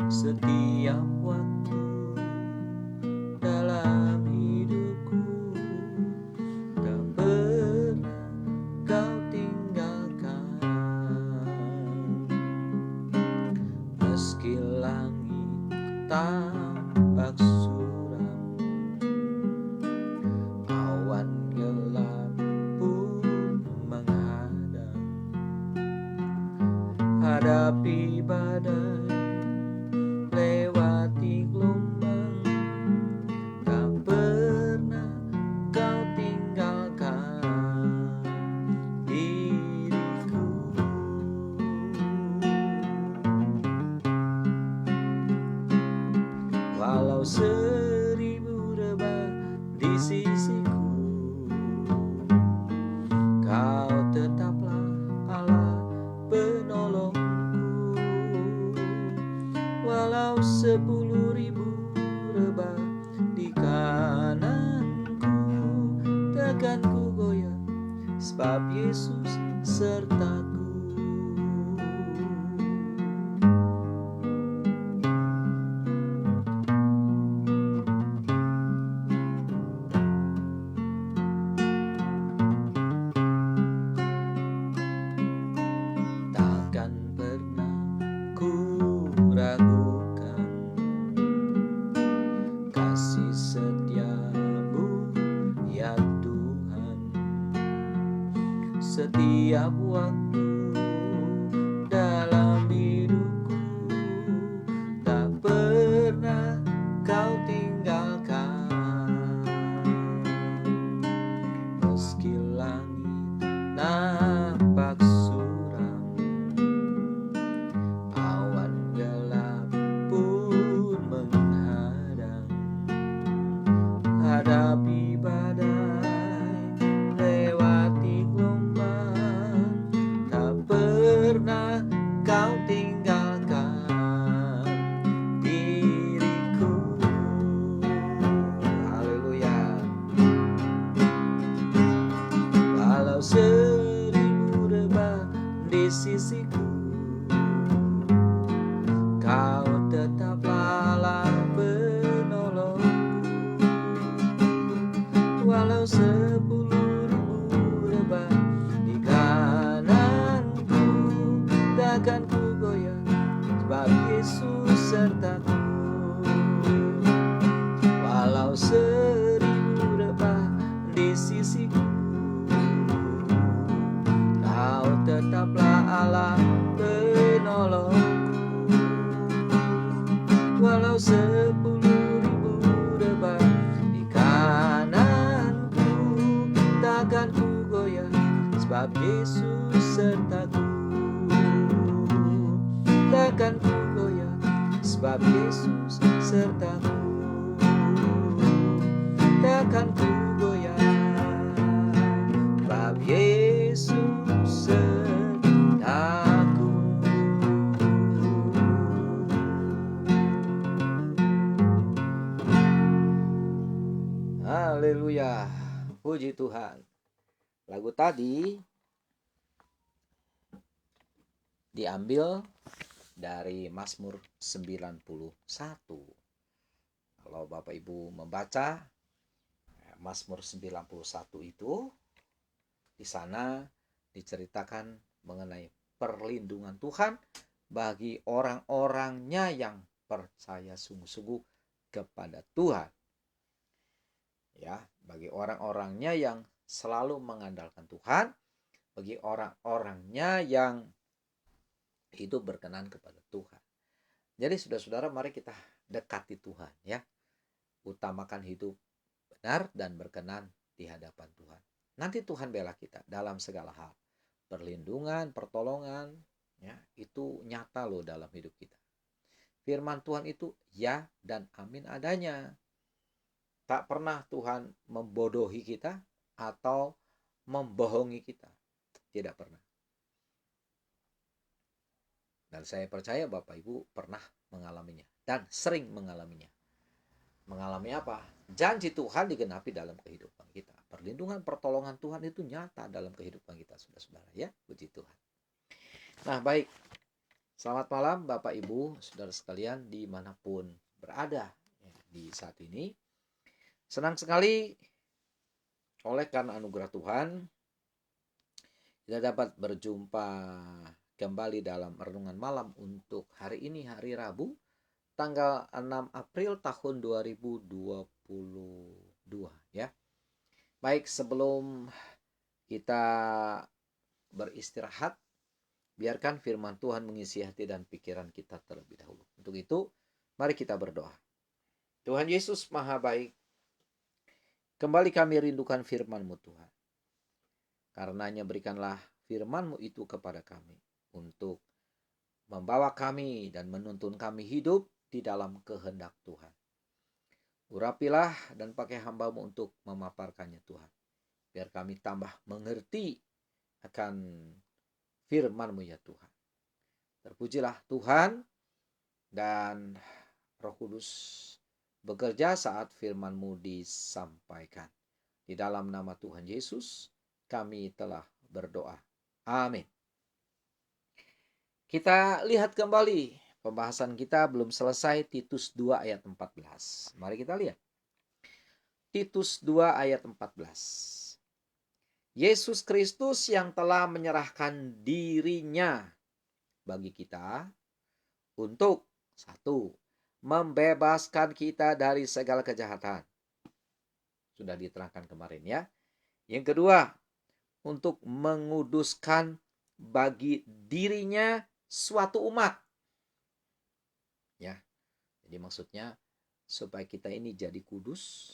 setiap waktu dalam hidupku. Tak pernah kau tinggalkan, meski langit tampak suram, awan gelap pun menghadang. Hadapi badai, lewati gelombang, tak pernah kau tinggalkan diriku. Walau 1000 rebah di sisiku, kau tetaplah Allah penolongku. Walau 10.000 rebah di kananku, takkan ku goyah, sebab Yesus sertaku. Takkan pernah ku ragukan kasih setiamu ya Tuhan. Setiap waktu dalam hidupku, tak pernah kau tinggalkan, meski langit nampak suram, awan gelap pun menghadang. Hadapi badai, lewati gelombang, tak pernah kau tinggalkan diriku. Haleluya. Walau 1000 rebah di sisiku, kau tetaplah Allah penolongku. Walau 10.000 rebah di kananku, takkan ku goyah, sebab Yesus sertaku. Walau 1000 rebah di sisiku, kau tetaplah Allah penolongku. Walau 10.000 rebah di kananku, takkan ku goyah, sebab Yesus sertaku. Takkan ku goyah, sebab Yesus sertaku. Takkan ku goyah, sebab Yesus sertaku. Haleluya, puji Tuhan. Lagu tadi diambil dari Mazmur 91. Kalau Bapak Ibu membaca Mazmur 91 itu, di sana diceritakan mengenai perlindungan Tuhan bagi orang-orangnya yang percaya sungguh-sungguh kepada Tuhan. Ya, bagi orang-orangnya yang selalu mengandalkan Tuhan, bagi orang-orangnya yang hidup berkenan kepada Tuhan. Jadi saudara-saudara, mari kita dekati Tuhan ya. Utamakan hidup benar dan berkenan di hadapan Tuhan. Nanti Tuhan bela kita dalam segala hal. Perlindungan, pertolongan ya, itu nyata loh dalam hidup kita. Firman Tuhan itu ya dan amin adanya. Tak pernah Tuhan membodohi kita atau membohongi kita. Tidak pernah. Dan saya percaya Bapak Ibu pernah mengalaminya dan sering mengalaminya. Mengalami apa? Janji Tuhan digenapi dalam kehidupan kita. Perlindungan, pertolongan Tuhan itu nyata dalam kehidupan kita, saudara-saudara ya. Puji Tuhan. Nah, baik. Selamat malam Bapak Ibu, saudara sekalian dimanapun berada di saat ini. Senang sekali oleh karena anugerah Tuhan, kita dapat berjumpa kembali dalam renungan malam untuk hari ini, hari Rabu, tanggal 6 April tahun 2022 ya. Baik, sebelum kita beristirahat, biarkan firman Tuhan mengisi hati dan pikiran kita terlebih dahulu. Untuk itu, mari kita berdoa. Tuhan Yesus Maha Baik, kembali kami rindukan firman-Mu Tuhan. Karenanya berikanlah firman-Mu itu kepada kami untuk membawa kami dan menuntun kami hidup di dalam kehendak Tuhan. Urapilah dan pakai hamba-Mu untuk memaparkannya Tuhan. Biar kami tambah mengerti akan firman-Mu ya Tuhan. Terpujilah Tuhan dan Roh Kudus bekerja saat firman-Mu disampaikan. Di dalam nama Tuhan Yesus kami telah berdoa. Amin. Kita lihat kembali pembahasan kita belum selesai, Titus 2 ayat 14. Mari kita lihat. Titus 2 ayat 14. Yesus Kristus yang telah menyerahkan dirinya bagi kita untuk satu, membebaskan kita dari segala kejahatan. Sudah diterangkan kemarin ya. Yang kedua, untuk menguduskan bagi dirinya suatu umat. Ya. Jadi maksudnya supaya kita ini jadi kudus,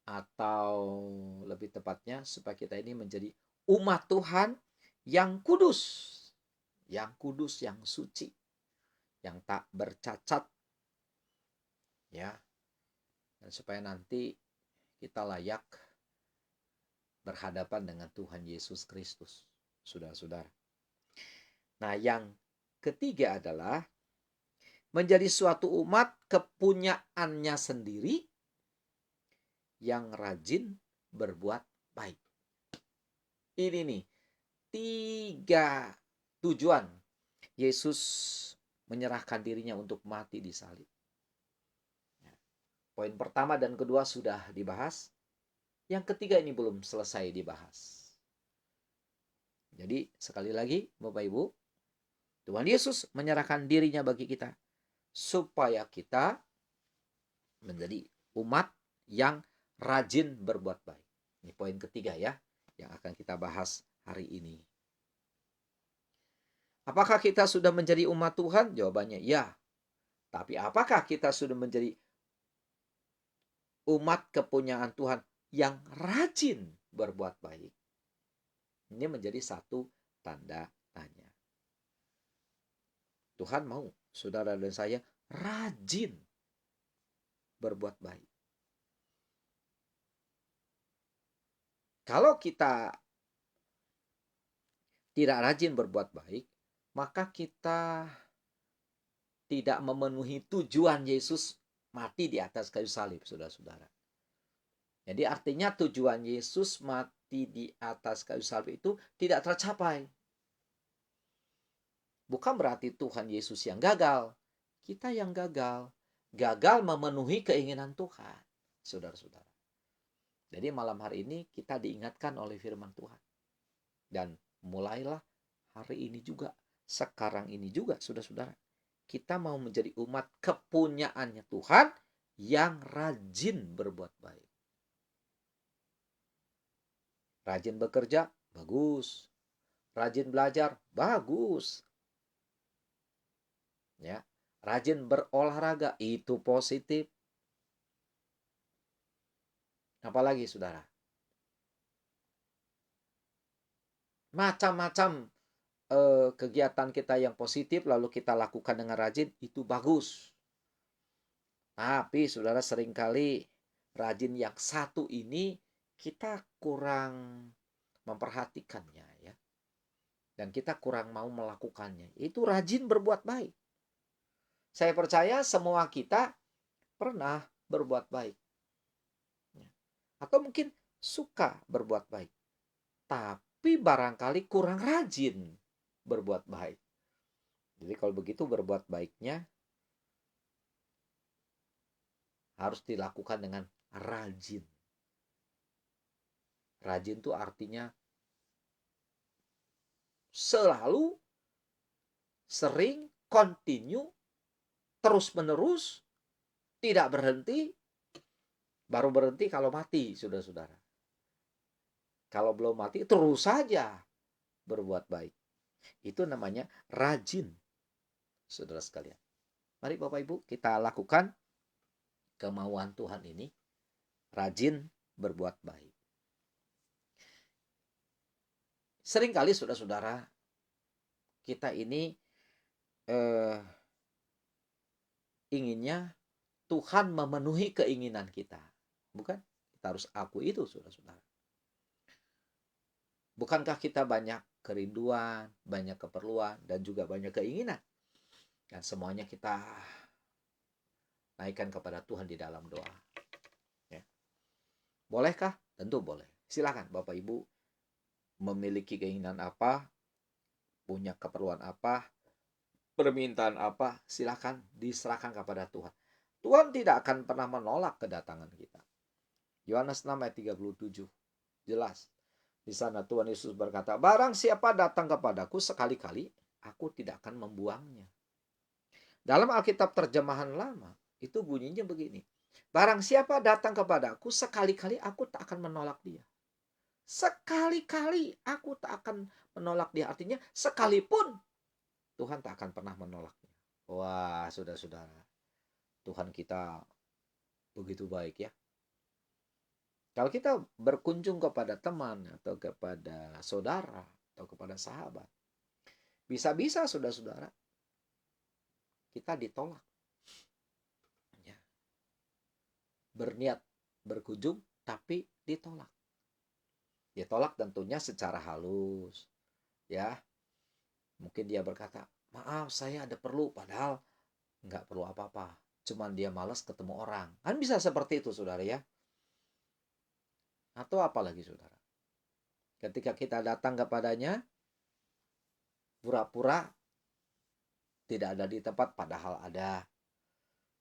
atau lebih tepatnya supaya kita ini menjadi umat Tuhan yang kudus, yang suci, yang tak bercacat, ya, dan supaya nanti kita layak berhadapan dengan Tuhan Yesus Kristus, saudara-saudara. Nah, yang ketiga adalah menjadi suatu umat kepunyaannya sendiri yang rajin berbuat baik. Ini nih 3 tujuan Yesus menyerahkan dirinya untuk mati di salib. Poin pertama dan kedua sudah dibahas. Yang ketiga ini belum selesai dibahas. Jadi sekali lagi Bapak Ibu, Tuhan Yesus menyerahkan dirinya bagi kita supaya kita menjadi umat yang rajin berbuat baik. Ini poin ketiga ya, yang akan kita bahas hari ini. Apakah kita sudah menjadi umat Tuhan? Jawabannya ya. Tapi apakah kita sudah menjadi umat kepunyaan Tuhan yang rajin berbuat baik? Ini menjadi satu tanda tanya. Tuhan mau saudara dan saya rajin berbuat baik. Kalau kita tidak rajin berbuat baik, maka kita tidak memenuhi tujuan Yesus mati di atas kayu salib, saudara-saudara. Jadi artinya tujuan Yesus mati di atas kayu salib itu tidak tercapai. Bukan berarti Tuhan Yesus yang gagal. Kita yang gagal. Gagal memenuhi keinginan Tuhan, saudara-saudara. Jadi malam hari ini kita diingatkan oleh firman Tuhan. Dan mulailah hari ini juga, sekarang ini juga, saudara-saudara. Kita mau menjadi umat kepunyaannya Tuhan yang rajin berbuat baik. Rajin bekerja, bagus. Rajin belajar, bagus. Ya, rajin berolahraga, itu positif. Apalagi saudara? Macam-macam kegiatan kita yang positif lalu kita lakukan dengan rajin, itu bagus. Tapi saudara, seringkali rajin yang satu ini kita kurang memperhatikannya ya. Dan kita kurang mau melakukannya. Itu rajin berbuat baik. Saya percaya semua kita pernah berbuat baik. Atau mungkin suka berbuat baik. Tapi barangkali kurang rajin berbuat baik. Jadi kalau begitu berbuat baiknya harus dilakukan dengan rajin. Rajin itu artinya selalu, sering, continue, terus-menerus, tidak berhenti. Baru berhenti kalau mati, saudara-saudara. Kalau belum mati, terus saja berbuat baik. Itu namanya rajin, saudara sekalian. Mari Bapak Ibu kita lakukan kemauan Tuhan ini, rajin berbuat baik. Seringkali saudara-saudara, kita ini inginnya Tuhan memenuhi keinginan kita. Bukan? Kita harus akui itu, saudara-saudara. Bukankah kita banyak kerinduan, banyak keperluan, dan juga banyak keinginan? Dan semuanya kita naikkan kepada Tuhan di dalam doa. Ya. Bolehkah? Tentu boleh. Silakan Bapak Ibu memiliki keinginan apa, punya keperluan apa, permintaan apa, silakan diserahkan kepada Tuhan. Tuhan tidak akan pernah menolak kedatangan kita. Yohanes 6 ayat 37. Jelas. Di sana Tuhan Yesus berkata, barang siapa datang kepadaku sekali-kali, aku tidak akan membuangnya. Dalam Alkitab terjemahan lama, itu bunyinya begini. Barang siapa datang kepadaku sekali-kali, aku tak akan menolak dia. Sekali-kali aku tak akan menolak dia. Artinya sekalipun Tuhan tak akan pernah menolaknya. Wah, saudara-saudara. Tuhan kita begitu baik ya. Kalau kita berkunjung kepada teman atau kepada saudara atau kepada sahabat, bisa-bisa saudara-saudara kita ditolak. Ya. Berniat berkunjung tapi ditolak. Ditolak tentunya secara halus. Ya. Mungkin dia berkata, maaf saya ada perlu, padahal nggak perlu apa-apa. Cuman dia malas ketemu orang. Kan bisa seperti itu saudara ya. Atau apa lagi saudara? Ketika kita datang kepadanya, pura-pura tidak ada di tempat, padahal ada.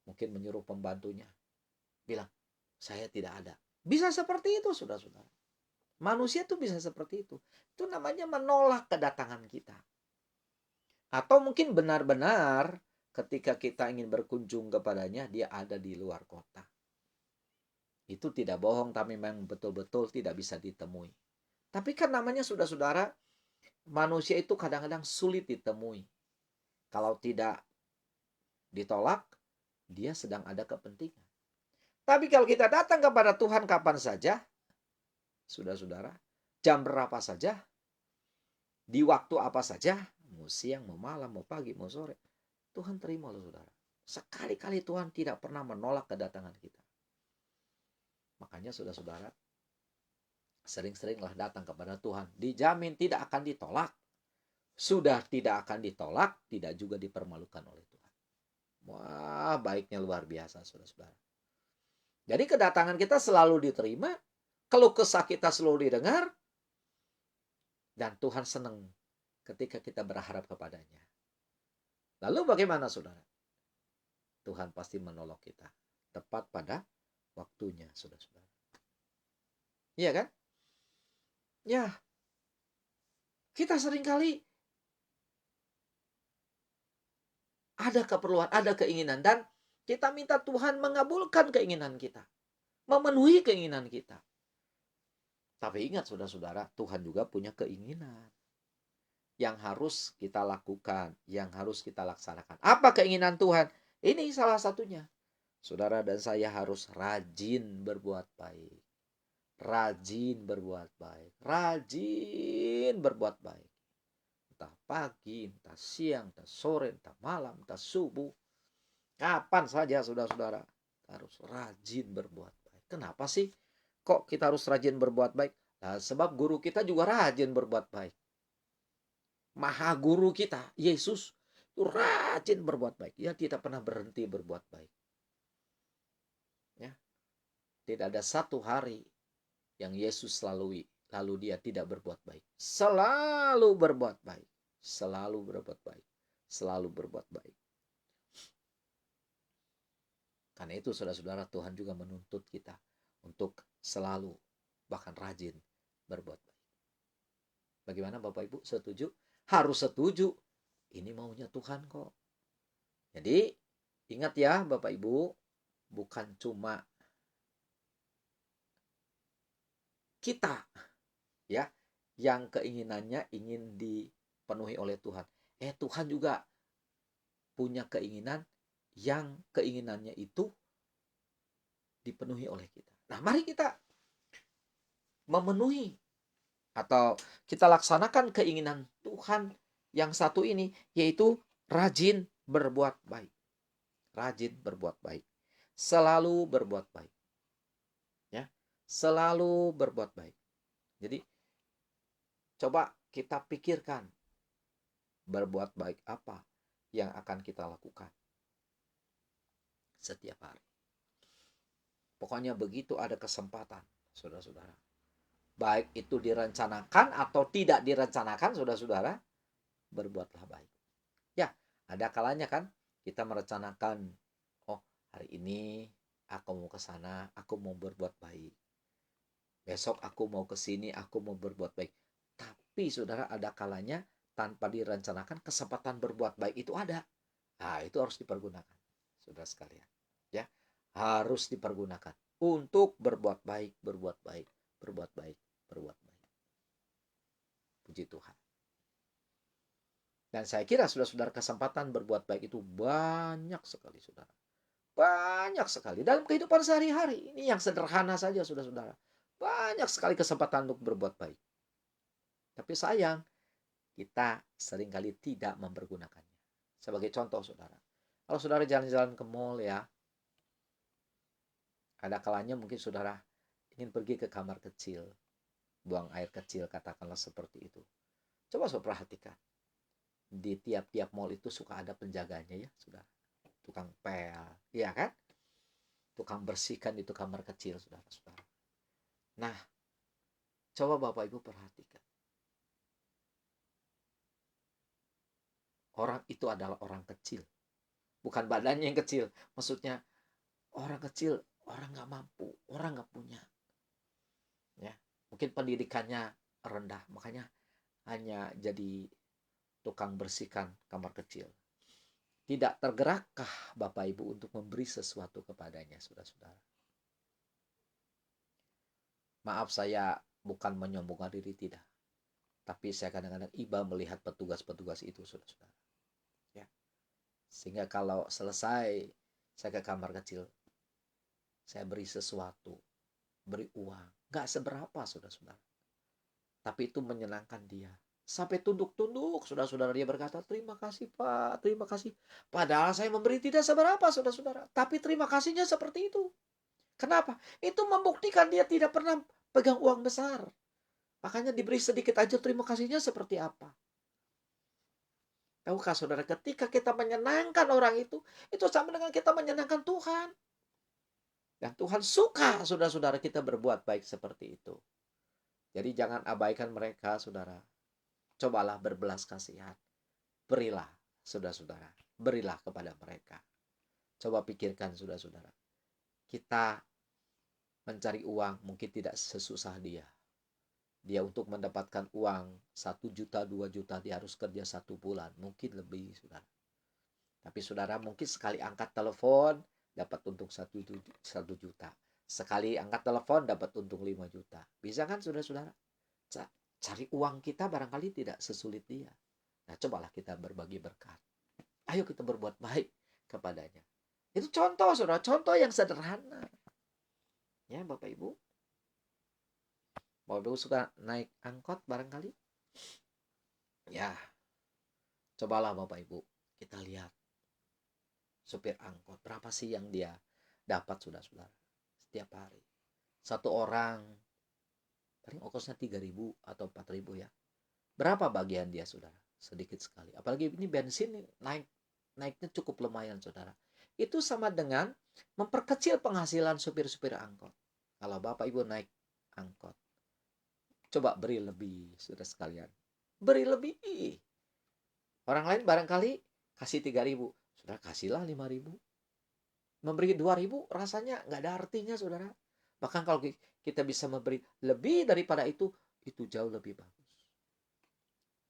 Mungkin menyuruh pembantunya, bilang, saya tidak ada. Bisa seperti itu saudara-saudara. Manusia itu bisa seperti itu. Itu namanya menolak kedatangan kita. Atau mungkin benar-benar ketika kita ingin berkunjung kepadanya, dia ada di luar kota. Itu tidak bohong, tapi memang betul-betul tidak bisa ditemui. Tapi kan namanya saudara-saudara, manusia itu kadang-kadang sulit ditemui. Kalau tidak ditolak, dia sedang ada kepentingan. Tapi kalau kita datang kepada Tuhan kapan saja, saudara-saudara, jam berapa saja, di waktu apa saja, mau siang, mau malam, mau pagi, mau sore, Tuhan terima loh saudara. Sekali-kali Tuhan tidak pernah menolak kedatangan kita. Makanya saudara-saudara, sering-seringlah datang kepada Tuhan. Dijamin tidak akan ditolak. Sudah tidak akan ditolak, tidak juga dipermalukan oleh Tuhan. Wah, baiknya luar biasa saudara-saudara. Jadi kedatangan kita selalu diterima, keluh kesah kita selalu didengar, dan Tuhan senang ketika kita berharap kepadanya. Lalu bagaimana saudara? Tuhan pasti menolong kita tepat pada waktunya, saudara-saudara. Iya kan? Ya, kita seringkali ada keperluan, ada keinginan, dan kita minta Tuhan mengabulkan keinginan kita, memenuhi keinginan kita. Tapi ingat saudara-saudara, Tuhan juga punya keinginan yang harus kita lakukan, yang harus kita laksanakan. Apa keinginan Tuhan? Ini salah satunya. Saudara dan saya harus rajin berbuat baik. Rajin berbuat baik. Rajin berbuat baik. Entah pagi, entah siang, entah sore, entah malam, entah subuh. Kapan saja saudara-saudara harus rajin berbuat baik. Kenapa sih kok kita harus rajin berbuat baik? Nah, sebab guru kita juga rajin berbuat baik. Maha guru kita, Yesus, itu rajin berbuat baik. Dia tidak pernah berhenti berbuat baik. Ya. Tidak ada satu hari yang Yesus lalui, lalu dia tidak berbuat baik. Selalu berbuat baik. Selalu berbuat baik. selalu berbuat baik. Karena itu saudara-saudara, Tuhan juga menuntut kita untuk selalu, bahkan rajin berbuat baik. Bagaimana Bapak Ibu, setuju? Harus setuju. Ini maunya Tuhan kok. Jadi ingat ya Bapak Ibu, bukan cuma kita ya yang keinginannya ingin dipenuhi oleh Tuhan. Tuhan juga punya keinginan yang keinginannya itu dipenuhi oleh kita. Nah, mari kita memenuhi atau kita laksanakan keinginan Tuhan yang satu ini, yaitu rajin berbuat baik. Rajin berbuat baik. Selalu berbuat baik. Ya, selalu berbuat baik. Jadi coba kita pikirkan berbuat baik apa yang akan kita lakukan setiap hari. Pokoknya begitu ada kesempatan, saudara-saudara. Baik itu direncanakan atau tidak direncanakan, saudara-saudara, berbuatlah baik. Ya, ada kalanya kan kita merencanakan, oh hari ini aku mau ke sana, aku mau berbuat baik. Besok aku mau ke sini, aku mau berbuat baik. Tapi saudara, ada kalanya tanpa direncanakan kesempatan berbuat baik itu ada. Nah, itu harus dipergunakan, saudara sekalian. Ya, harus dipergunakan untuk berbuat baik, berbuat baik, berbuat baik, berbuat baik. Puji Tuhan. Dan saya kira saudara-saudara, kesempatan berbuat baik itu banyak sekali, saudara. Banyak sekali dalam kehidupan sehari-hari. Ini yang sederhana saja, saudara-saudara. Banyak sekali kesempatan untuk berbuat baik. Tapi sayang, kita seringkali tidak mempergunakannya. Sebagai contoh, saudara. Kalau saudara jalan-jalan ke mall ya, ada kalanya mungkin saudara ingin pergi ke kamar kecil, buang air kecil, katakanlah seperti itu. Coba saudara perhatikan. Di tiap-tiap mall itu suka ada penjaganya ya, saudara. Tukang pel, iya kan? Tukang bersihkan itu kamar kecil, saudara-saudara. Nah, coba Bapak Ibu perhatikan. Orang itu adalah orang kecil. Bukan badannya yang kecil. Maksudnya orang kecil, orang gak mampu, orang gak punya. Ya, mungkin pendidikannya rendah. Makanya hanya jadi tukang bersihkan kamar kecil. Tidak tergerakkah Bapak Ibu untuk memberi sesuatu kepadanya, saudara-saudara? Maaf, saya bukan menyombongkan diri, tidak. Tapi saya kadang-kadang iba melihat petugas-petugas itu, saudara-saudara. Ya. Sehingga kalau selesai saya ke kamar kecil, saya beri sesuatu, beri uang. Gak seberapa, saudara-saudara. Tapi itu menyenangkan dia. Sampai tunduk-tunduk, saudara-saudara, dia berkata, terima kasih Pak, terima kasih. Padahal saya memberi tidak seberapa, saudara-saudara. Tapi terima kasihnya seperti itu. Kenapa? Itu membuktikan dia tidak pernah pegang uang besar. Makanya diberi sedikit aja, terima kasihnya seperti apa. Tahukah saudara, ketika kita menyenangkan orang itu sama dengan kita menyenangkan Tuhan. Dan Tuhan suka saudara-saudara kita berbuat baik seperti itu. Jadi jangan abaikan mereka, saudara. Cobalah berbelas kasihan. Berilah, saudara-saudara. Berilah kepada mereka. Coba pikirkan, saudara-saudara. Kita mencari uang mungkin tidak sesusah dia. Dia untuk mendapatkan uang 1 juta, 2 juta, dia harus kerja 1 bulan. Mungkin lebih, saudara. Tapi saudara mungkin sekali angkat telepon, dapat untung 1 juta. Sekali angkat telepon, dapat untung 5 juta. Bisa kan, saudara-saudara? Cari uang kita barangkali tidak sesulit dia. Nah, cobalah kita berbagi berkat. Ayo kita berbuat baik kepadanya. Itu contoh, saudara. Contoh yang sederhana. Ya, Bapak Ibu. Bapak Ibu suka naik angkot barangkali? Ya. Cobalah Bapak Ibu. Kita lihat. Supir angkot. Berapa sih yang dia dapat, saudara-saudara? Setiap hari. Satu orang. Paling ongkosnya 3.000 atau 4.000 ya. Berapa bagian dia, saudara? Sedikit sekali. Apalagi ini bensin naiknya cukup lumayan, saudara. Itu sama dengan memperkecil penghasilan supir-supir angkot. Kalau Bapak Ibu naik angkot, coba beri lebih, saudara sekalian. Beri lebih. Orang lain barangkali kasih 3.000, saudara kasihlah 5.000. Memberi 2.000 rasanya nggak ada artinya, saudara. Bahkan kalau kita bisa memberi lebih daripada itu jauh lebih bagus.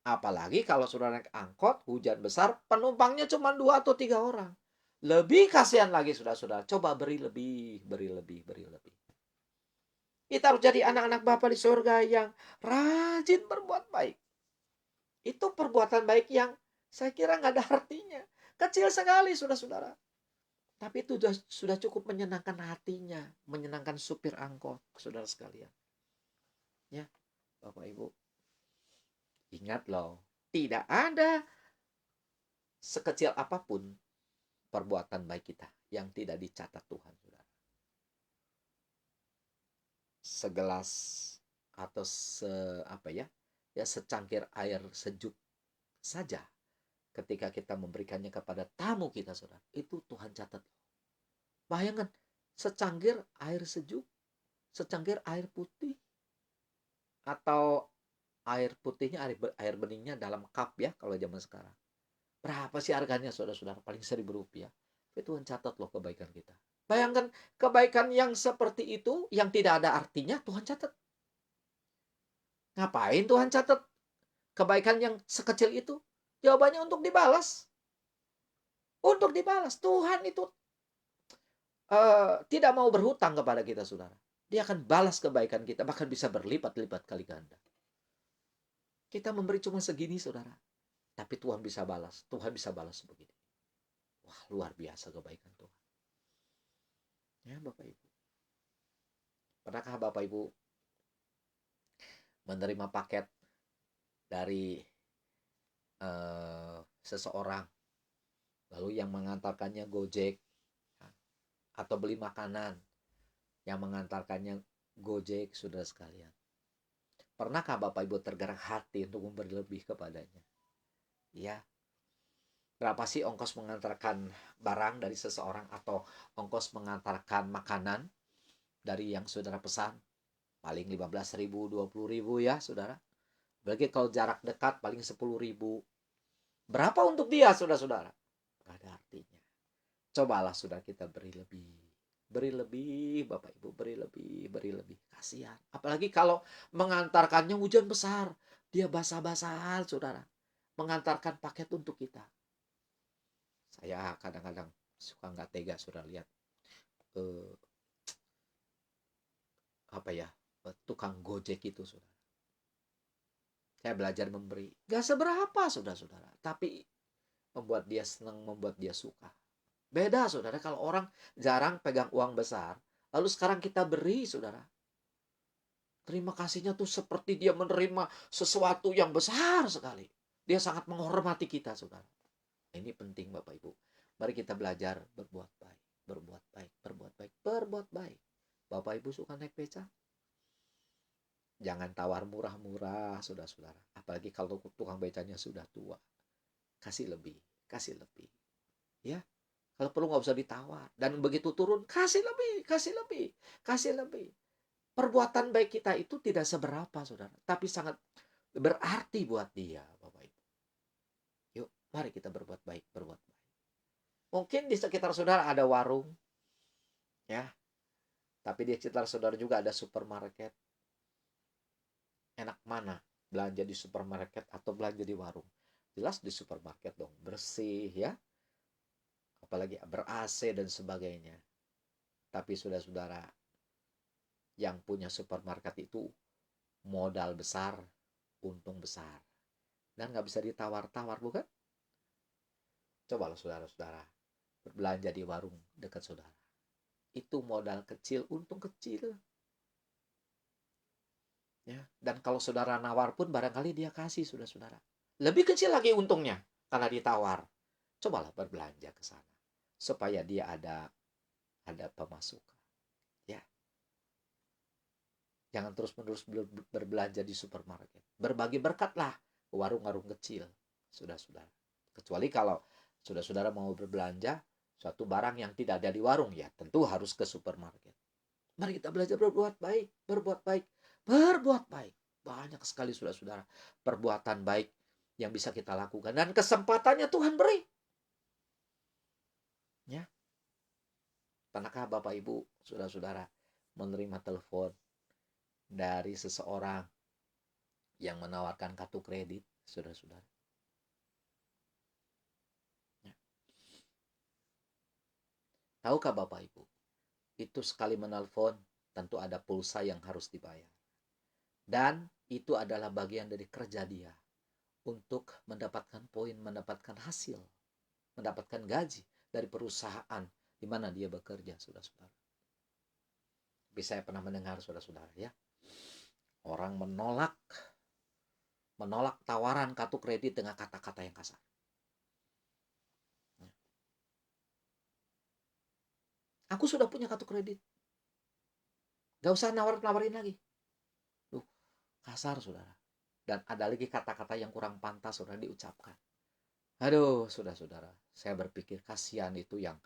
Apalagi kalau saudara naik angkot, hujan besar, penumpangnya cuma 2 atau 3 orang. Lebih kasihan lagi, saudara-saudara. Coba beri lebih, beri lebih, beri lebih. Kita harus jadi anak-anak Bapa di surga yang rajin berbuat baik. Itu perbuatan baik yang saya kira nggak ada artinya. Kecil sekali, saudara-saudara. Tapi itu sudah cukup menyenangkan hatinya, menyenangkan supir angkot, saudara sekalian. Ya, Bapak Ibu. Ingat loh, tidak ada sekecil apapun perbuatan baik kita yang tidak dicatat Tuhan, saudara. Segelas atau secangkir air sejuk saja ketika kita memberikannya kepada tamu kita, saudara, itu Tuhan catat. Bayangkan, secangkir air sejuk, secangkir air putih, atau air putihnya, air beningnya dalam cup ya kalau zaman sekarang. Berapa sih harganya, saudara-saudara? Paling Rp1.000. Tapi Tuhan catat loh kebaikan kita. Bayangkan, kebaikan yang seperti itu, yang tidak ada artinya, Tuhan catat. Ngapain Tuhan catat kebaikan yang sekecil itu? Jawabannya untuk dibalas. Untuk dibalas. Tuhan itu tidak mau berhutang kepada kita, saudara. Dia akan balas kebaikan kita, bahkan bisa berlipat-lipat kali ganda. Kita memberi cuma segini, saudara. Tapi Tuhan bisa balas. Tuhan bisa balas begini. Wah, luar biasa kebaikan Tuhan. Ya, Bapak Ibu. Pernahkah Bapak Ibu menerima paket dari seseorang, lalu yang mengantarkannya Gojek, atau beli makanan yang mengantarkannya Gojek, saudara sekalian? Pernahkah Bapak Ibu tergerak hati untuk memberi lebih kepadanya? Ya. Berapa sih ongkos mengantarkan barang dari seseorang atau ongkos mengantarkan makanan dari yang saudara pesan? Paling 15.000, 20.000 ya, saudara. Berarti kalau jarak dekat paling 10.000. Berapa untuk dia, saudara-saudara? Gak ada artinya. Cobalah, saudara, kita beri lebih. Beri lebih, Bapak Ibu, beri lebih, beri lebih. Kasihan. Apalagi kalau mengantarkannya hujan besar. Dia basah-basahan, saudara. Mengantarkan paket untuk kita. Saya kadang-kadang suka nggak tega, saudara, lihat tukang Gojek itu, saudara. Saya belajar memberi. Gak seberapa, saudara-saudara. Tapi membuat dia senang, membuat dia suka. Beda, saudara, kalau orang jarang pegang uang besar, lalu sekarang kita beri, saudara. Terima kasihnya tuh seperti dia menerima sesuatu yang besar sekali. Dia sangat menghormati kita, saudara. Ini penting, Bapak Ibu. Mari kita belajar berbuat baik, berbuat baik, berbuat baik, berbuat baik. Bapak Ibu suka naik beca? Jangan tawar murah-murah, saudara-saudara. Apalagi kalau tukang becanya sudah tua. Kasih lebih, kasih lebih. Ya, kalau perlu nggak usah ditawar. Dan begitu turun, kasih lebih, kasih lebih, kasih lebih. Perbuatan baik kita itu tidak seberapa, saudara. Tapi sangat berarti buat dia, Bapak Ibu. Yuk, mari kita berbuat baik, berbuat baik. Mungkin di sekitar saudara ada warung, ya. Tapi di sekitar saudara juga ada supermarket. Enak mana? Belanja di supermarket atau belanja di warung? Jelas di supermarket dong, bersih ya. Apalagi ber-AC dan sebagainya. Tapi saudara-saudara, yang punya supermarket itu modal besar, untung besar. Dan nggak bisa ditawar-tawar, bukan? Cobalah saudara-saudara, berbelanja di warung dekat saudara. Itu modal kecil, untung kecil. Ya, dan kalau saudara nawar pun barangkali dia kasih, saudara-saudara. Lebih kecil lagi untungnya karena ditawar. Cobalah berbelanja ke sana supaya dia ada pemasukan. Ya. Jangan terus-menerus berbelanja di supermarket. Berbagi berkatlah ke warung-warung kecil, saudara-saudara. Kecuali kalau saudara-saudara mau berbelanja suatu barang yang tidak ada di warung, ya tentu harus ke supermarket. Mari kita belajar berbuat baik, berbuat baik, berbuat baik. Banyak sekali saudara-saudara perbuatan baik yang bisa kita lakukan. Dan kesempatannya Tuhan beri. Pernahkah Bapak Ibu, saudara-saudara, menerima telepon dari seseorang yang menawarkan kartu kredit, saudara-saudara? Ya. Tahukah Bapak Ibu, itu sekali menelpon tentu ada pulsa yang harus dibayar. Dan itu adalah bagian dari kerja dia untuk mendapatkan poin, mendapatkan hasil, mendapatkan gaji dari perusahaan di mana dia bekerja, saudara-saudara. Tapi saya pernah mendengar, saudara-saudara, ya, orang menolak tawaran kartu kredit dengan kata-kata yang kasar. Aku sudah punya kartu kredit, gak usah nawarin lagi. Kasar, saudara. Dan ada lagi kata-kata yang kurang pantas, saudara, diucapkan. Aduh, saudara-saudara, saya berpikir kasihan itu yang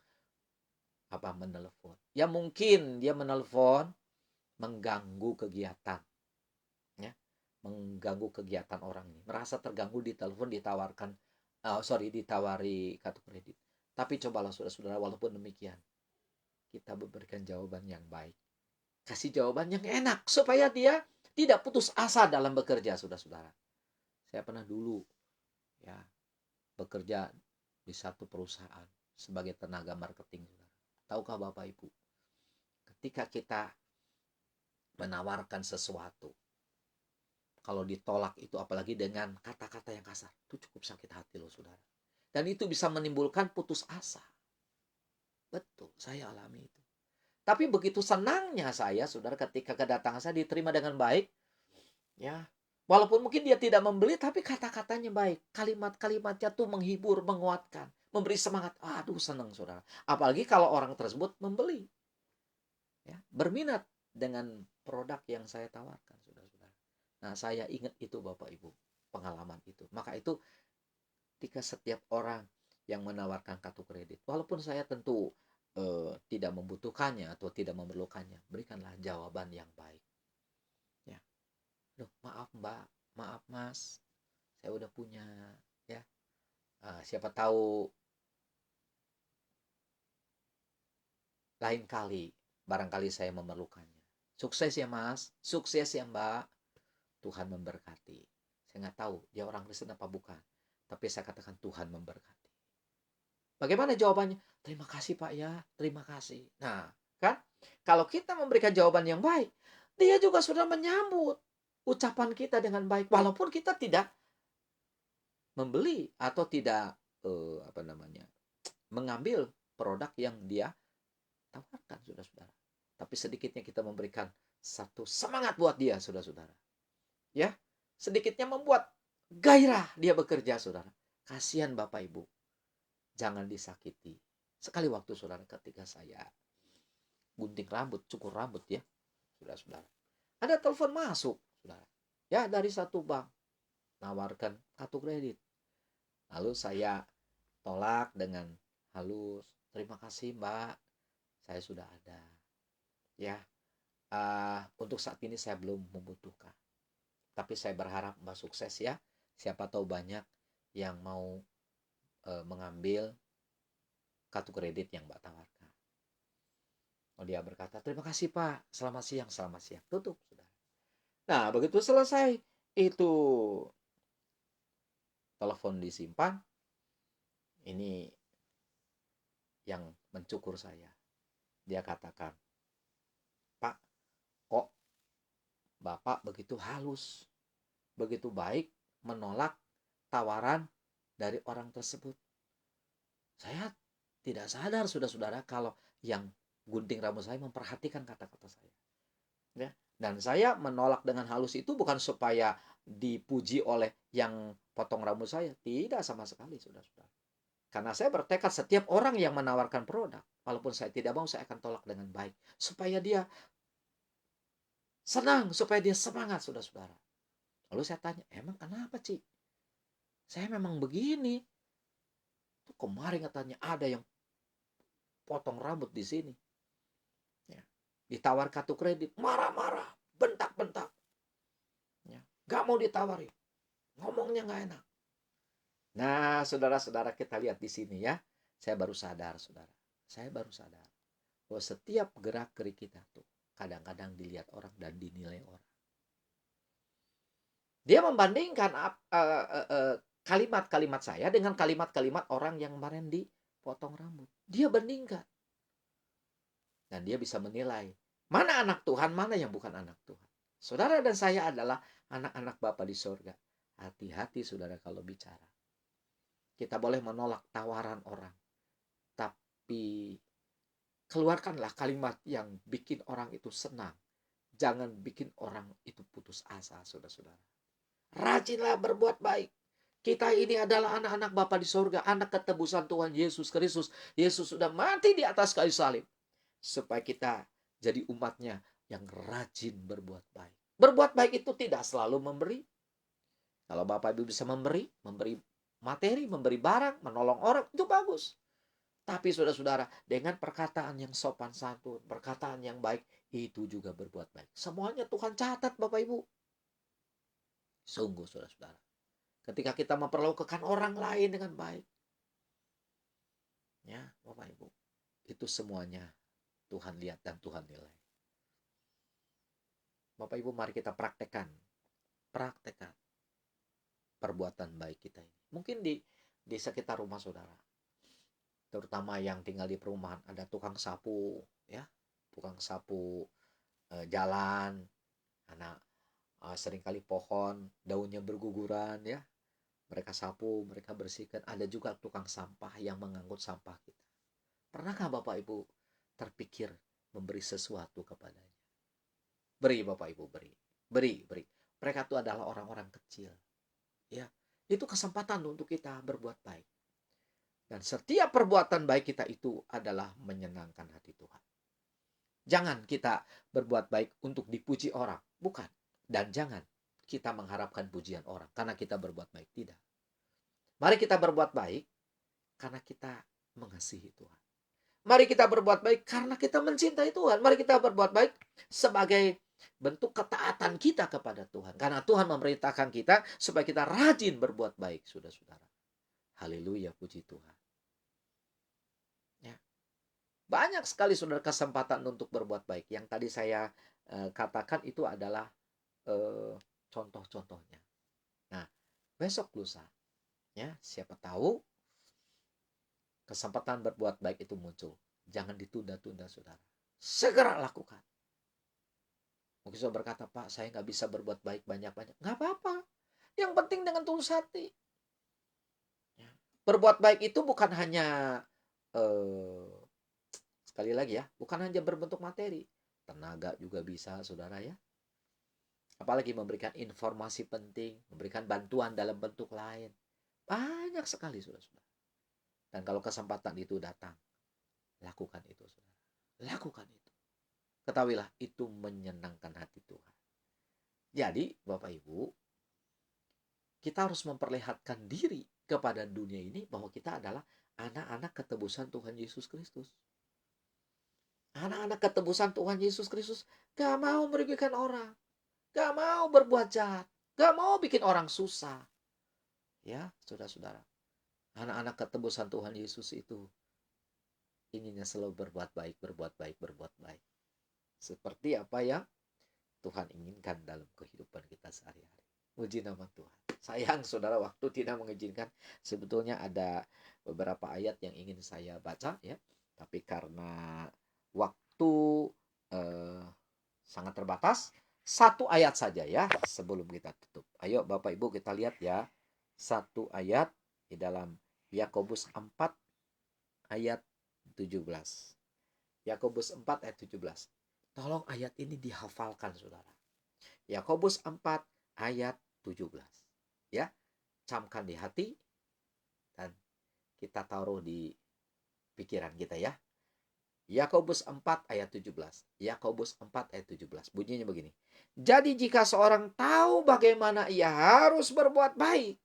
menelpon. Ya mungkin dia menelpon mengganggu kegiatan, ya, mengganggu kegiatan orang ini. Merasa terganggu di telepon, ditawari kartu kredit. Tapi cobalah, saudara-saudara, walaupun demikian, kita memberikan jawaban yang baik. Kasih jawaban yang enak supaya dia tidak putus asa dalam bekerja, saudara-saudara. Saya pernah dulu, ya, bekerja di satu perusahaan sebagai tenaga marketing. Tahukah Bapak Ibu, ketika kita menawarkan sesuatu, kalau ditolak itu, apalagi dengan kata-kata yang kasar, itu cukup sakit hati loh, saudara. Dan itu bisa menimbulkan putus asa. Betul, saya alami itu. Tapi begitu senangnya saya, saudara, ketika kedatangan saya diterima dengan baik, ya, walaupun mungkin dia tidak membeli, tapi kata-katanya baik, kalimat-kalimatnya tuh menghibur, menguatkan, memberi semangat. Aduh, senang, saudara. Apalagi kalau orang tersebut membeli, ya, berminat dengan produk yang saya tawarkan, saudara-saudara. Nah, saya ingat itu, Bapak Ibu, pengalaman itu. Maka itu, ketika setiap orang yang menawarkan kartu kredit, walaupun saya tentu tidak membutuhkannya atau tidak memerlukannya, berikanlah jawaban yang baik. Ya, loh, maaf Mbak, maaf Mas, saya udah punya, ya. Siapa tahu lain kali, barangkali saya memerlukannya. Sukses ya Mas, sukses ya Mbak. Tuhan memberkati. Saya nggak tahu dia orang Kristen apa bukan, tapi saya katakan Tuhan memberkati. Bagaimana jawabannya? Terima kasih Pak ya, terima kasih. Nah, kan? Kalau kita memberikan jawaban yang baik, dia juga sudah menyambut ucapan kita dengan baik, walaupun kita tidak membeli atau tidak mengambil produk yang dia tawarkan, saudara-saudara. Tapi sedikitnya kita memberikan satu semangat buat dia, saudara-saudara. Ya, sedikitnya membuat gairah dia bekerja, saudara. Kasihan Bapak Ibu, jangan disakiti. Sekali waktu, saudara, ketika saya gunting rambut, cukur rambut, ya, saudara-saudara, ada telepon masuk, saudara, ya, dari satu bank, nawarkan kartu kredit. Lalu saya tolak dengan halus, terima kasih Mbak, saya sudah ada, ya, untuk saat ini saya belum membutuhkan, tapi saya berharap Mbak sukses ya, siapa tahu banyak yang mau mengambil kartu kredit yang Mbak tawarkan. Oh, dia berkata, terima kasih Pak, selamat siang, selamat siang, tutup, saudara. Nah, begitu selesai itu telepon disimpan, ini yang mencukur saya. Dia katakan, Pak, kok Bapak begitu halus, begitu baik menolak tawaran dari orang tersebut. Saya tidak sadar, saudara-saudara, kalau yang gunting rambut saya memperhatikan kata-kata saya. Ya. Dan saya menolak dengan halus itu bukan supaya dipuji oleh yang potong rambut saya. Tidak sama sekali, saudara-saudara. Karena saya bertekad setiap orang yang menawarkan produk, walaupun saya tidak mau, saya akan tolak dengan baik. Supaya dia senang, supaya dia semangat, saudara-saudara. Lalu saya tanya, emang kenapa, Ci? Saya memang begini. Tuh kemarin katanya ada yang potong rambut di sini. Ya. Ditawar kartu kredit, marah-marah, bentak-bentak. Ya. Gak mau ditawari. Ngomongnya gak enak. Nah, saudara-saudara, kita lihat di sini ya. Saya baru sadar, saudara. Saya baru sadar bahwa setiap gerak-gerik kita tuh kadang-kadang dilihat orang dan dinilai orang. Dia membandingkan kalimat-kalimat saya dengan kalimat-kalimat orang yang kemarin dipotong rambut. Dia bandingkan. Dan dia bisa menilai mana anak Tuhan, mana yang bukan anak Tuhan. Saudara dan saya adalah anak-anak Bapa di sorga. Hati-hati saudara kalau bicara. Kita boleh menolak tawaran orang. Tapi keluarkanlah kalimat yang bikin orang itu senang. Jangan bikin orang itu putus asa, saudara-saudara. Rajinlah berbuat baik. Kita ini adalah anak-anak Bapa di sorga, anak ketebusan Tuhan Yesus Kristus. Yesus sudah mati di atas kayu salib. Supaya kita jadi umatnya yang rajin berbuat baik. Berbuat baik itu tidak selalu memberi. Kalau Bapak Ibu bisa memberi materi, memberi barang, menolong orang, itu bagus. Tapi saudara-saudara, dengan perkataan yang sopan santun, perkataan yang baik, itu juga berbuat baik. Semuanya Tuhan catat Bapak Ibu. Sungguh saudara-saudara. Ketika kita memperlakukan orang lain dengan baik. Ya Bapak Ibu. Itu semuanya Tuhan lihat dan Tuhan nilai. Bapak Ibu mari kita praktekkan. Praktekkan perbuatan baik kita ini. Mungkin di sekitar rumah saudara. Terutama yang tinggal di perumahan. Ada tukang sapu. Ya, tukang sapu jalan. Seringkali pohon daunnya berguguran ya. Mereka sapu, mereka bersihkan. Ada juga tukang sampah yang mengangkut sampah kita. Pernahkah Bapak Ibu terpikir memberi sesuatu kepadanya? Beri Bapak Ibu, beri. Beri. Mereka itu adalah orang-orang kecil. Ya, itu kesempatan untuk kita berbuat baik. Dan setiap perbuatan baik kita itu adalah menyenangkan hati Tuhan. Jangan kita berbuat baik untuk dipuji orang. Bukan. Dan jangan kita mengharapkan pujian orang karena kita berbuat baik. Tidak. Mari kita berbuat baik karena kita mengasihi Tuhan. Mari kita berbuat baik karena kita mencintai Tuhan. Mari kita berbuat baik sebagai bentuk ketaatan kita kepada Tuhan. Karena Tuhan memerintahkan kita supaya kita rajin berbuat baik, saudara-saudara. Haleluya, puji Tuhan. Ya. Banyak sekali saudara kesempatan untuk berbuat baik. Yang tadi saya katakan itu adalah contoh-contohnya. Nah, besok lusa, ya siapa tahu kesempatan berbuat baik itu muncul. Jangan ditunda-tunda, saudara. Segera lakukan. Mungkin saudara berkata, Pak, saya nggak bisa berbuat baik banyak-banyak. Nggak apa-apa. Yang penting dengan tulus hati. Ya. Berbuat baik itu bukan hanya sekali lagi ya, bukan hanya berbentuk materi. Tenaga juga bisa, saudara ya. Apalagi memberikan informasi penting, memberikan bantuan dalam bentuk lain. Banyak sekali, saudara-saudara. Dan kalau kesempatan itu datang, lakukan itu, saudara. Lakukan itu. Ketahuilah, itu menyenangkan hati Tuhan. Jadi, Bapak Ibu, kita harus memperlihatkan diri kepada dunia ini bahwa kita adalah anak-anak ketebusan Tuhan Yesus Kristus. Anak-anak ketebusan Tuhan Yesus Kristus gak mau merugikan orang. Gak mau berbuat jahat. Gak mau bikin orang susah. Ya, saudara-saudara. Anak-anak ketebusan Tuhan Yesus itu inginnya selalu berbuat baik, berbuat baik, berbuat baik. Seperti apa yang Tuhan inginkan dalam kehidupan kita sehari-hari. Puji nama Tuhan. Sayang saudara, waktu tidak mengizinkan. Sebetulnya ada beberapa ayat yang ingin saya baca ya. Tapi karena waktu sangat terbatas, satu ayat saja ya sebelum kita tutup. Ayo Bapak Ibu kita lihat ya. Satu ayat di dalam Yakobus 4 ayat 17. Yakobus 4 ayat 17. Tolong ayat ini dihafalkan saudara. Yakobus 4 ayat 17. Ya, camkan di hati dan kita taruh di pikiran kita ya. Yakobus 4 ayat 17. Yakobus 4 ayat 17. Bunyinya begini. Jadi jika seorang tahu bagaimana ia harus berbuat baik,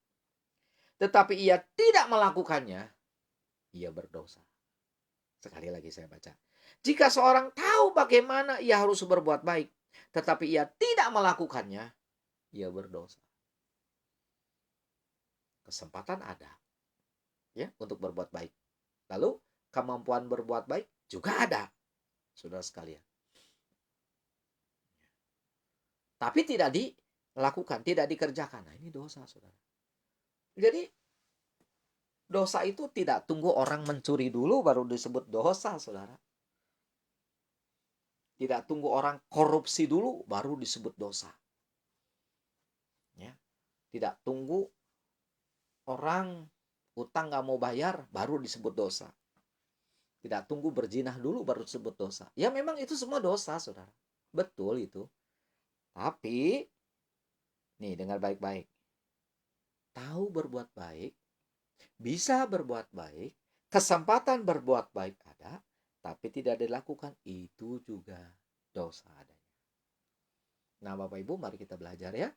tetapi ia tidak melakukannya, ia berdosa. Sekali lagi saya baca. Jika seorang tahu bagaimana ia harus berbuat baik, tetapi ia tidak melakukannya, ia berdosa. Kesempatan ada ya untuk berbuat baik. Lalu kemampuan berbuat baik juga ada. saudara sekalian. Tapi tidak dilakukan, tidak dikerjakan. Nah, ini dosa, saudara. Jadi dosa itu tidak tunggu orang mencuri dulu baru disebut dosa, saudara. Tidak tunggu orang korupsi dulu baru disebut dosa. Ya. Tidak tunggu orang utang gak mau bayar baru disebut dosa. Tidak tunggu berzinah dulu baru disebut dosa. Ya memang itu semua dosa, saudara. Betul itu. Tapi, nih dengar baik-baik. Tahu berbuat baik, bisa berbuat baik, kesempatan berbuat baik ada, tapi tidak dilakukan, itu juga dosa adanya. Nah, Bapak Ibu, mari kita belajar ya.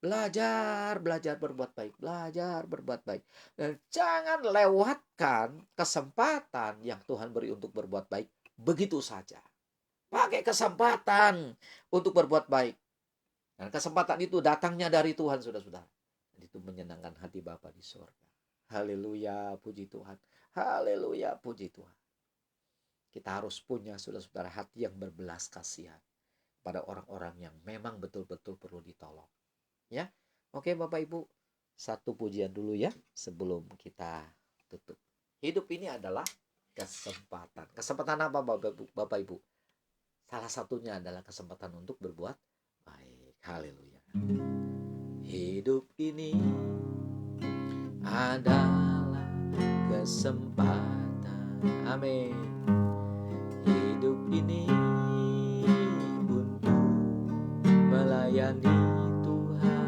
Belajar berbuat baik, belajar berbuat baik. Dan jangan lewatkan kesempatan yang Tuhan beri untuk berbuat baik begitu saja. Pakai kesempatan untuk berbuat baik. Dan kesempatan itu datangnya dari Tuhan, saudara-saudara. Dan itu menyenangkan hati Bapa di surga. Haleluya, puji Tuhan. Haleluya, puji Tuhan. Kita harus punya, saudara-saudara, hati yang berbelas kasihan pada orang-orang yang memang betul-betul perlu ditolong. Ya, oke Bapak Ibu, satu pujian dulu ya sebelum kita tutup. Hidup ini adalah kesempatan. Kesempatan apa Bapak Ibu? Salah satunya adalah kesempatan untuk berbuat baik. Haleluya. Hidup ini adalah kesempatan. Amin. Hidup ini untuk melayani Tuhan.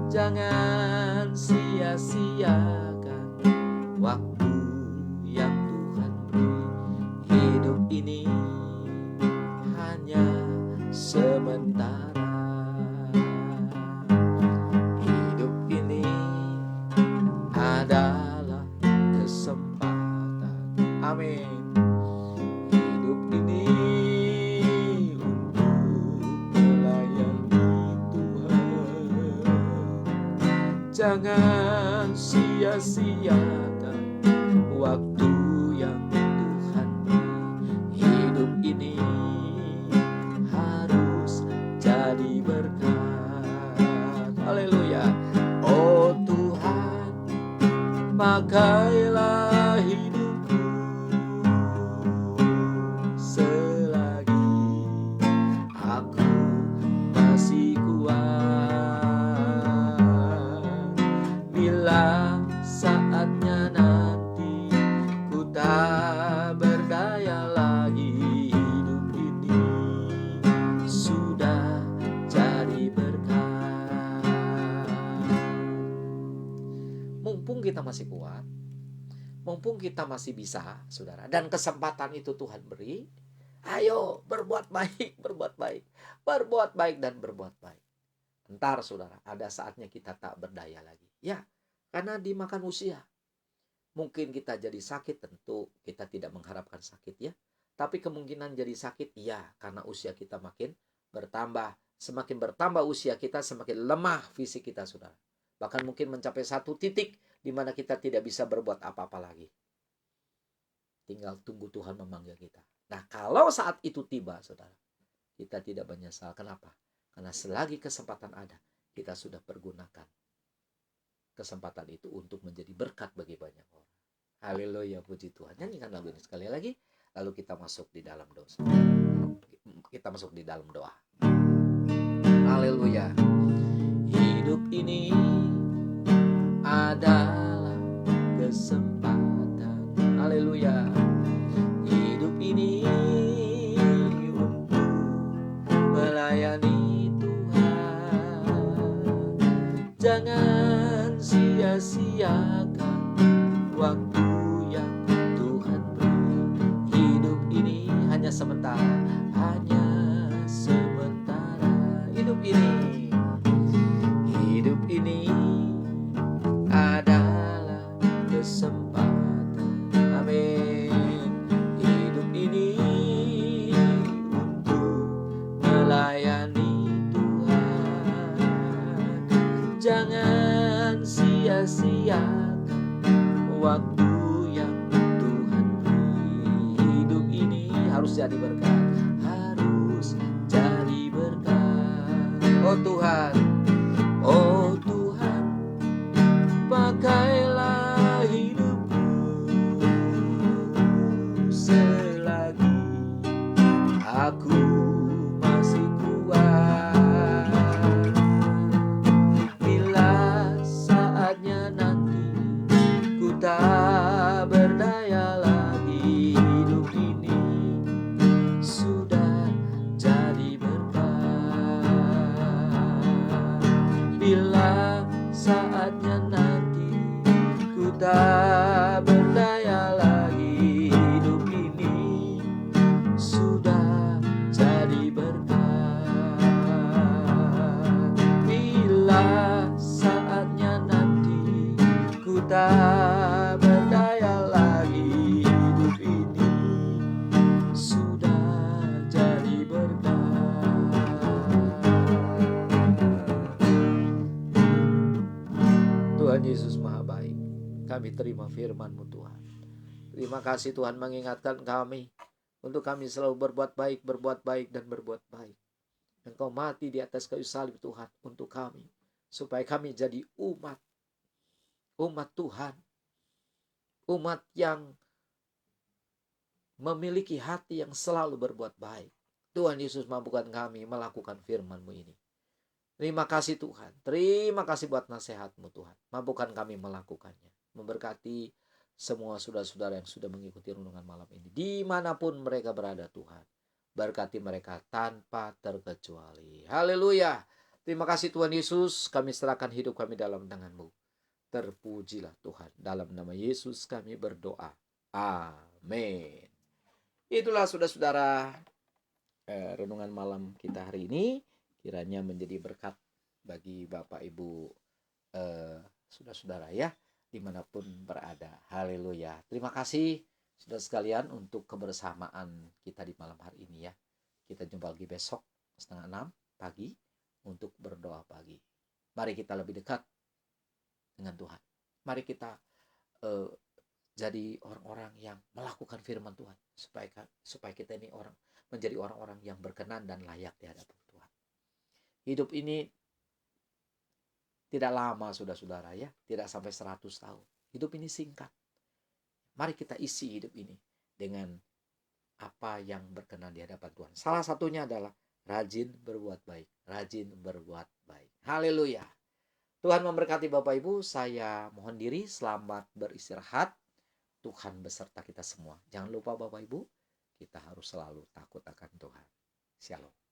Jangan sia-siakan waktu yang Tuhan beri. Hidup ini hanya sementara. Hidup ini adalah kesempatan. Amin. Hidup ini untuk melayani Tuhan. Jangan sia-siakan waktu yang Tuhan beri. Hidup ini harus jadi berkat. Haleluya. Oh Tuhan, pakailah hidupku selagi aku masih kuat. Bila saatnya nanti ku tak berdaya lagi, hidup ini sudah jadi berkat. Mumpung kita masih kuat, mumpung kita masih bisa, saudara, dan kesempatan itu Tuhan beri, ayo berbuat baik, berbuat baik, berbuat baik dan berbuat baik. Entar, saudara, ada saatnya kita tak berdaya lagi. Ya, karena dimakan usia. Mungkin kita jadi sakit, tentu kita tidak mengharapkan sakit ya. Tapi kemungkinan jadi sakit, ya, karena usia kita makin bertambah. Semakin bertambah usia kita, semakin lemah fisik kita, saudara. Bahkan mungkin mencapai satu titik di mana kita tidak bisa berbuat apa-apa lagi. Tinggal tunggu Tuhan memanggil kita. Nah, kalau saat itu tiba, saudara, kita tidak menyesal. Kenapa? Karena selagi kesempatan ada, kita sudah pergunakan kesempatan itu untuk menjadi berkat bagi banyak orang. Haleluya, puji Tuhan. Nyanyikan lagu ini sekali lagi, lalu kita masuk di dalam dosa. Kita masuk di dalam doa. Haleluya. Hidup ini adalah kesempatan. Haleluya. Hidup ini untuk melayani Tuhan. Jangan sia-siakan waktu yang Tuhan beri. Hidup ini hanya sementara, hanya sementara. Hidup ini adalah kesempatan. Amin. Hidup ini untuk melayani Tuhan. Jangan sia-siakan waktu yang Tuhan beri. Hidup harus jadi berkat. Harus jadi berkat. Oh Tuhan, oh Tuhan, pakailah hidupku selagi aku masih kuat. Bila saatnya nanti ku tak berdaya lagi, hidup ini sudah jadi berkat. Bila saatnya nanti ku tak berdaya lagi, hidup ini sudah jadi berkat. Bila saatnya nanti ku tak berdaya lagi, hidup ini sudah jadi berkat. Tuhan Yesus Maha Baik, kami terima firman-Mu Tuhan. Terima kasih Tuhan mengingatkan kami untuk kami selalu berbuat baik, dan berbuat baik. Engkau mati di atas kayu salib Tuhan untuk kami, supaya kami jadi umat Tuhan, umat yang memiliki hati yang selalu berbuat baik. Tuhan Yesus, mampukan kami melakukan firman-Mu ini. Terima kasih Tuhan, terima kasih buat nasihat-Mu Tuhan. Mampukan kami melakukannya. Memberkati semua saudara-saudara yang sudah mengikuti renungan malam ini, dimanapun mereka berada Tuhan. Berkati mereka tanpa terkecuali. Haleluya. Terima kasih Tuhan Yesus, kami serahkan hidup kami dalam tangan-Mu. Terpujilah Tuhan, dalam nama Yesus kami berdoa. Amin. Itulah saudara-saudara renungan malam kita hari ini. Kiranya menjadi berkat bagi Bapak Ibu saudara-saudara ya, dimanapun berada. Haleluya. Terima kasih saudara sekalian untuk kebersamaan kita di malam hari ini ya. Kita jumpa lagi besok 5:30 pagi untuk berdoa pagi. Mari kita lebih dekat dengan Tuhan. Mari kita jadi orang-orang yang melakukan firman Tuhan, supaya kita ini menjadi orang-orang yang berkenan dan layak di hadapan Tuhan. Hidup ini tidak lama saudara-saudara ya, tidak sampai 100 tahun. Hidup ini singkat. Mari kita isi hidup ini dengan apa yang berkenan di hadapan Tuhan. Salah satunya adalah rajin berbuat baik, rajin berbuat baik. Haleluya. Tuhan memberkati Bapak Ibu, saya mohon diri, selamat beristirahat. Tuhan beserta kita semua. Jangan lupa Bapak Ibu, kita harus selalu takut akan Tuhan. Shalom.